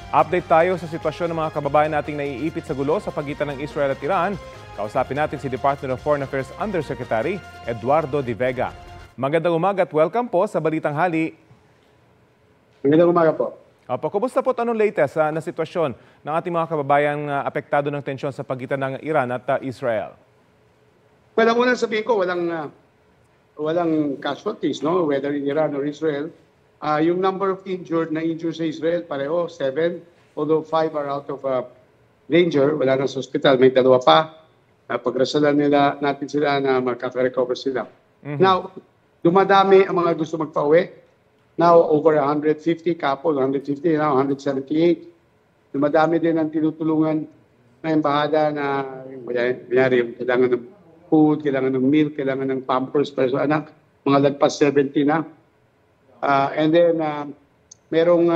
Update tayo sa sitwasyon ng mga kababayan nating naiipit sa gulo sa pagitan ng Israel at Iran. Kausapin natin si Department of Foreign Affairs Undersecretary Eduardo De Vega. Magandang umaga at welcome po sa Balitang Hali. Magandang umaga po. Opo, kumusta po anong latest na sitwasyon ng ating mga kababayan apektado ng tensyon sa pagitan ng Iran at Israel? Well, ang unang sabihin ko, walang casualties, no? Whether in Iran or Israel. Yung number of injured sa Israel, pareho, 7. Although 5 are out of danger, wala na sa hospital. May 2 pa. Pagrasalan natin sila na makaka-recover sila. Now, dumadami ang mga gusto magpa-uwi. Now, over 150 couple, 150, now 178. Dumadami din ang tinutulungan na embahada na yung kailangan ng food, kailangan ng milk, kailangan ng pampers para sa anak. Mga lagpas 70 na. And then, merong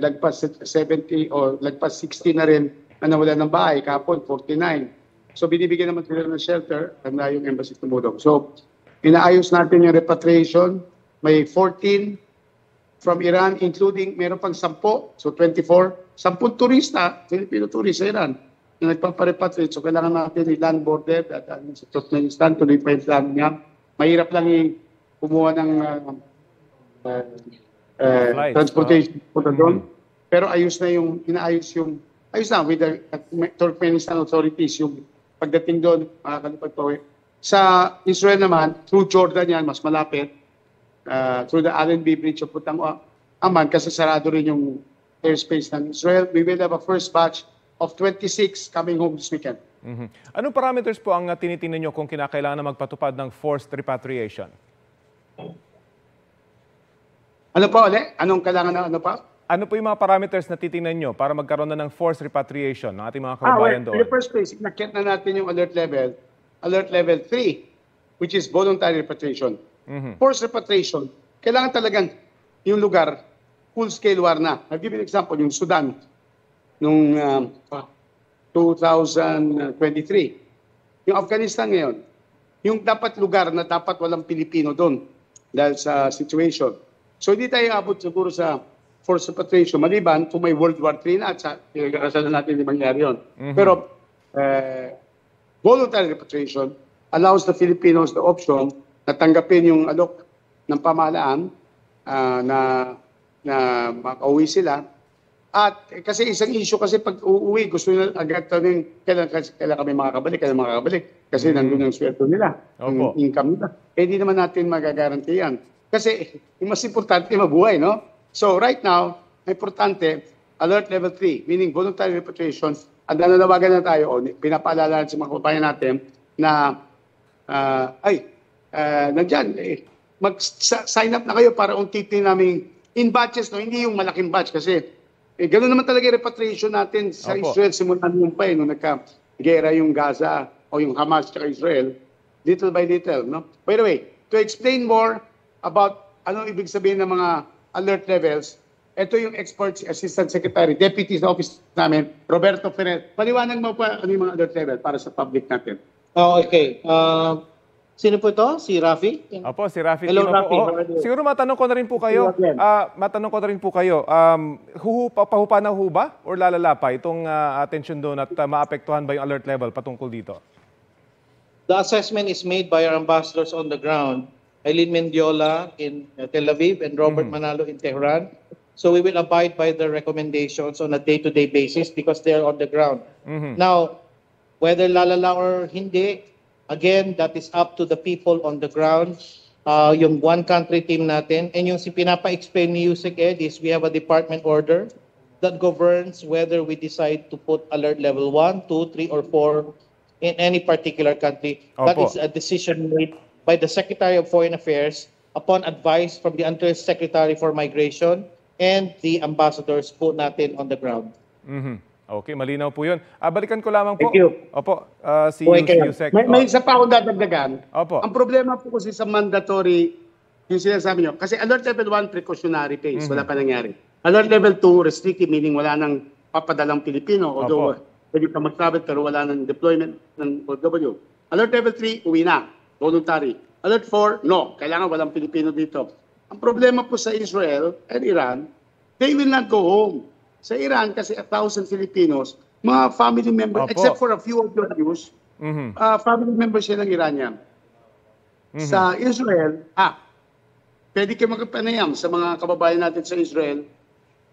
lagpas 70 o lagpas 60 na rin na nawala ng bahay, kapon 49. So, binibigyan naman sila ng shelter na yung embassy tumulong. So, inaayos natin yung repatriation. May 14 from Iran, including meron pang 10, so 24. 10 turista, Filipino tourist sa Iran, na nagpaparepatriate. So, kailangan natin i-land border at sa Turkmenistan, tuloy pa yung plan niya. Mahirap lang kumuha ng transportation punta doon. Pero ayos na with the Turkmenistan authorities yung pagdating doon, makakalipad pa uwi. Sa Israel naman, through Jordan yan, mas malapit, through the Allenby Bridge of Putang Aman, kasi sarado rin yung airspace ng Israel. We will have a first batch of 26 coming home this weekend. Anong parameters po ang tinitingnan nyo kung kinakailangan na magpatupad ng forced repatriation? Ano pa ulit? Anong kailangan na ano pa? Ano po yung mga parameters na titingnan nyo para magkaroon na ng forced repatriation ng ating mga kababayan doon? In the first place, nakit na natin yung alert level 3, which is voluntary repatriation. Forced repatriation, kailangan talagang yung lugar, full-scale war na. I'll give you an example, yung Sudan, nung 2023. Yung Afghanistan ngayon, yung dapat lugar na dapat walang Pilipino doon dahil sa situation. So hindi tayo abot siguro sa forced repatriation, maliban kung may World War III na at sa pinag-arasalan natin di mangyari yun. Pero voluntary repatriation allows the Filipinos the option na tanggapin yung alok ng pamahalaan na makauwi sila. At kasi isang issue kasi pag uuwi, gusto nila agad kailan kami makakabalik, kasi nandun ang sweldo nila, ang income nila. Hindi naman natin magagarantiyan. Kasi yung mas importante, mabuhay, no? So right now, importante, alert level 3, meaning voluntary repatriation, at nananawagan na tayo, pinapaalala sa mga kababayan natin na, nandyan, mag-sign up na kayo para unti-unti namin in batches, no? Hindi yung malaking batch kasi gano'n naman talaga yung repatriation natin sa Israel. Simulan nung pa nung nagka-gera yung Gaza o yung Hamas at Israel, little by little. No? By the way, to explain more about ano ibig sabihin ng mga alert levels, ito yung Export Assistant Secretary, Deputy sa office namin, Roberto Ferrer. Paliwanag mo pa ano yung mga alert level para sa public natin. Okay. Sino po ito? Si Rafi? Opo, si Rafi. Hello, Rafi. Siguro matanong ko na rin po kayo. Pahupa na ho ba or lalala pa itong attention doon at maapektuhan ba yung alert level patungkol dito? The assessment is made by our ambassadors on the ground, Eileen Mendiola in Tel Aviv and Robert Manalo in Tehran. So we will abide by the recommendations on a day-to-day basis because they are on the ground. Now, whether lalala or hindi, again, that is up to the people on the ground, yung one country team natin. And yung pinapa-explain ni Yusek Ed is we have a department order that governs whether we decide to put alert level 1, 2, 3, or 4 in any particular country. That is a decision made by the Secretary of Foreign Affairs upon advice from the Undersecretary for Migration and the ambassadors po natin on the ground. Okay, malinaw po yun. Balikan ko lamang po. Thank you. Opo, si Yusek. May isa pa akong dadagdagan. Opo. Ang problema po kasi sa mandatory, yung sinasabi nyo, kasi alert level 1, precautionary phase, wala pa nangyari. Alert level 2, restrictive, meaning wala nang papadalang Pilipino, although pwede pa mag-travel pero wala nang deployment ng OFW. Alert level 3, uwi na, voluntary. Alert 4, no, kailangan walang Pilipino dito. Ang problema po sa Israel and Iran, they will not go home. Sa Iran, kasi 1,000 Filipinos, mga family members, Opo. except for a few of your Jews, family members yan ng Iranian. Sa Israel, pwede kayo magpanayam sa mga kababayan natin sa Israel,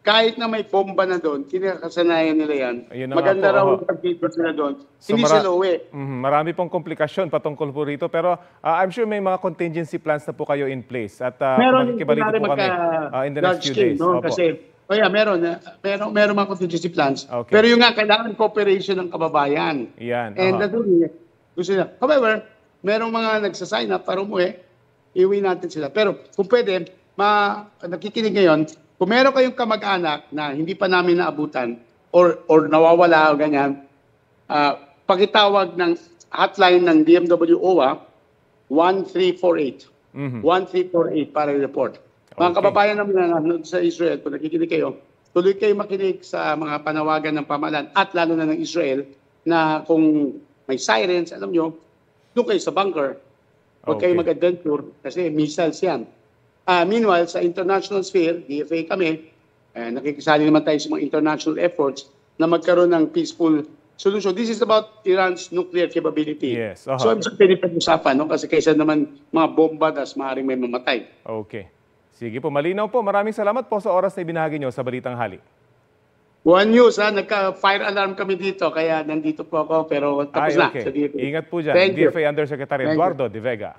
kahit na may bomba na doon, kinakasanayan nila yan. Ayun na nga Maganda po, raw oho. ang pag-dito sila doon. So, Hindi sila uwi. Marami pong komplikasyon patungkol po rito. Pero I'm sure may mga contingency plans na po kayo in place. At makikibalito po kami in the next few days. No? Opo. Kasi, meron mga contingency plans. Okay. Pero yung nga, kailangan cooperation ng kababayan. Yan. And aha. gusto nila. However, merong mga nagsasign up para umuwi, iuwi natin sila. Pero kung pwede, nakikinig ngayon, kung meron kayong kamag-anak na hindi pa namin naabutan or nawawala o ganyan, pakitawag ng hotline ng DMW OWA 1348. 1348 para i-report. Mga Okay. kababayan namin na nanonood sa Israel, kung nakikinig kayo, tuloy kayo makinig sa mga panawagan ng pamahalaan at lalo na ng Israel na kung may sirens, alam nyo, doon kayo sa bunker. Huwag kayo Okay. mag-adventure kasi missiles yan. Meanwhile, sa international sphere, DFA kami, nakikisali naman tayo sa mga international efforts na magkaroon ng peaceful solution. This is about Iran's nuclear capability. Yes, aha. So, I'm just pinipag-usapan, no? Kasi kaysa naman mga bomba, das maaaring may mamatay. Okay. Sige po, malinaw po. Maraming salamat po sa oras na ibinahagi nyo sa Balitang Hali. One News, nagka-fire alarm kami dito, kaya nandito po ako, pero tapos na Okay. sa DFA. Ingat po dyan. Thank you. DFA Undersecretary Thank you. Eduardo De Vega.